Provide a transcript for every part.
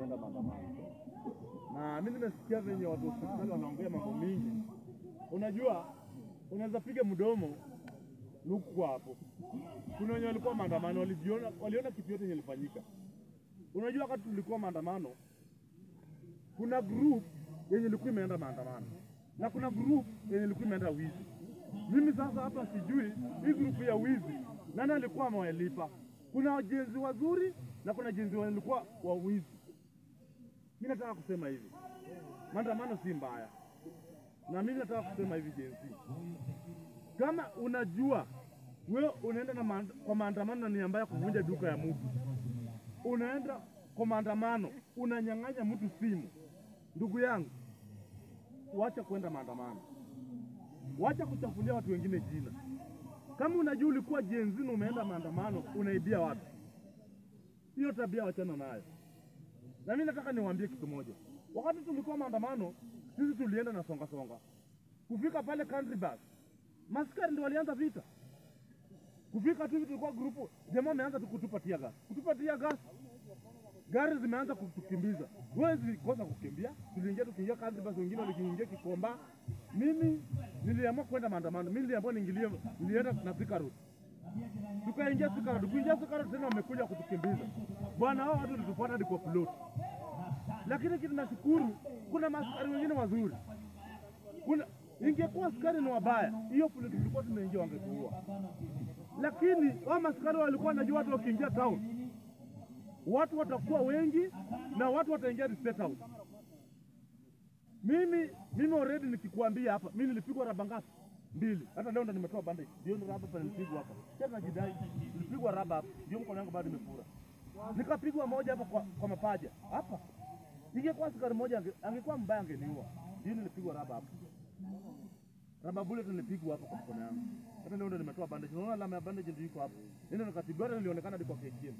kwenda maandamano. Na mimi nimesikia venye watu hospitali wanaongea mambo mingi. Unajua unaweza piga mdomo nuku hapo. Kuna wenye walikuwa maandamano waliona kitu yote yenye ilifanyika. Unajua wakati tulikuwa maandamano kuna group yenye ilikuwa imeenda maandamano na kuna group yenye ilikuwa imeenda wizi. Mimi sasa hapa sijui hii group ya wizi nani alikuwa amewalipa. Kuna wajenzi wazuri na kuna jenzi walikuwa wa wizi. Mimi nataka kusema hivi, maandamano si mbaya. Na mimi nataka kusema hivi jenzi, kama unajua wewe unaenda na kwa maandamano ni mbaya kuvunja duka ya mtu, unaenda kwa maandamano unanyang'anya mtu simu, ndugu yangu, wacha kwenda maandamano. Wacha kuchafulia watu wengine jina. Kama unajua ulikuwa jenzi na umeenda maandamano unaibia watu, hiyo tabia wachana nayo. Na mimi nataka niwaambie kitu moja. Wakati tulikuwa maandamano, sisi tulienda na songa. Kufika pale country bus, maskari ndio walianza vita. Kufika tu tulikuwa grupu, jamaa wameanza kutupa tear gas. Kutupa tear gas, gari zimeanza kutukimbiza. Wewe kosa kukimbia, tukiingia country bus, wengine walikiingia Kikomba. Mimi niliamua kwenda maandamano. Mimi niliamua nilienda na Thika Road. Tukaingia Thika Road. Kuingia Thika Road tena wamekuja kutukimbiza. Bwana hao watu walitufuata hadi kwa float. Lakini kitu nashukuru kuna maskari wengine wazuri. Ingekuwa askari ni wabaya, hiyo float tulikuwa tunaingia wangetuua. Lakini wao maskari walikuwa wanajua watu wakiingia town, watu watakuwa wengi na watu wataingia State House. Mimi already nikikuambia hapa, mimi nilipigwa raba ngapi? 2. Hata leo ndo nimetoa bandage. Ndio raba hapa nilipigwa hapa. Tena jidai nilipigwa raba hapa. Ndio mkono wangu bado imefura. Nikapigwa moja hapa kwa mapaja. Hapa. Ingekuwa askari moja angekuwa mbaya angeniua. Ndio nilipigwa raba hapa. Raba bullet nilipigwa hapa kwa mkono wangu. Hata leo ndo nimetoa bandage. Unaona alama ya bandage ndio iko hapo. Ndio nikatibwa nilionekana hadi kwa KTM.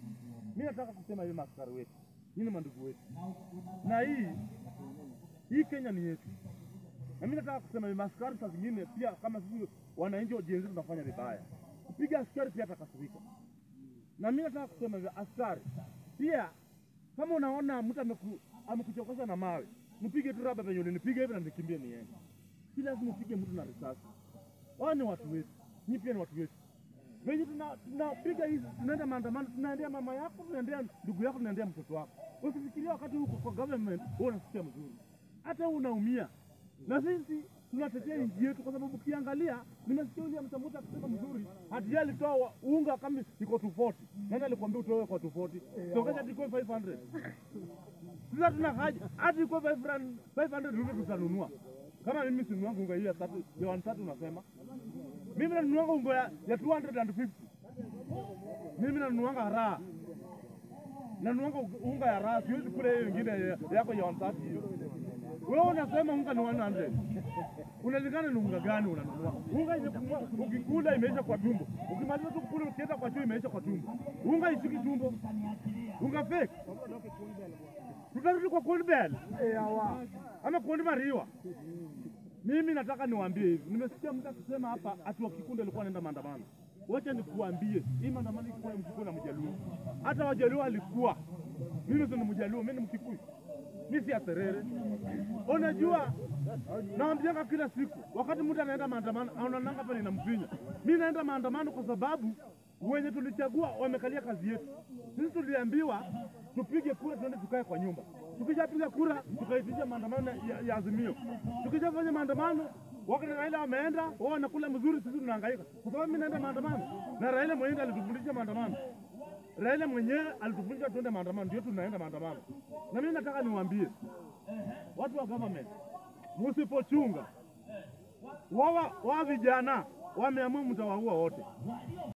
Mimi nataka kusema hivi maskari wetu. Nyinyi mandugu wetu. Na hii Kenya ni yetu. Na mimi nataka kusema hivi maskari saa zingine pia kama sisi wananchi wa jenzi tunafanya vibaya. Kupiga askari pia atakasirika. Na mimi nataka kusema hivi askari pia kama unaona mtu amekuchokosha na mawe, mpige tu raba penye nipige hivi na nikimbie niende. Si lazima upige mtu na risasi. Wao ni watu wetu. Ni pia ni watu wetu. Wenye tunapiga hizi tunaenda maandamano, tunaendea mama yako, tunaendea ndugu yako, tunaendea mtoto wako. Usifikirie wakati huko kwa government wewe unasikia mzuri. Hata unaumia. Na sisi tunatetea nchi yetu kwa sababu ukiangalia nimesikia yule mtambuta akisema mzuri, hadi yeye alitoa unga kama iko 240. Nani alikwambia utoe kwa 240? Sokesha iko 500. Sasa tuna haja hadi iko 500 rudi tutanunua. Kama mimi sinunua unga hii ya 130 unasema. Mimi nanunua unga ya 250. Mimi nanunua raha. Nanunua unga ya raha, siwezi kula hiyo nyingine yako ya 130 hiyo. Wewe unasema unga ni 100. Unalingana ni unga gani unanunua? Unga ukikula imeisha kwa tumbo. Ukimaliza tu kukula ukienda kwa choo imeisha kwa tumbo. Unga ishiki tumbo. Unga fake. Tutarudi kwa Cold Bell. Ama Cold Mariwa. Mimi nataka niwaambie hivi. Nimesikia mtu akisema hapa ati wa Kikundi alikuwa anaenda maandamano. Wacha nikuambie, hii maandamano ilikuwa Mkikuyu na Mjaluo. Hata Wajaluo alikuwa. Mimi si Mjaluo, mimi ni Mkikuyu. Mimi si aterere. Unajua naambianga kila siku wakati mtu anaenda maandamano anaonanga pale inamfinya. Mimi naenda maandamano kwa sababu wenye tulichagua wamekalia kazi yetu. Sisi tuliambiwa tupige kura tuende tukae kwa nyumba. Tukishapiga kura tukaitisha maandamano ya Azimio. Tukishafanya maandamano wakati Raila wameenda wao wanakula mzuri, sisi tunahangaika. Kwa sababu mimi naenda maandamano na Raila mwenyewe alitufundisha maandamano. Raila mwenyewe alitufundisha tuende maandamano, ndio tunaenda maandamano. Na mimi nataka niwaambie watu wa government, msipochunga wao vijana wameamua mtawaua wote.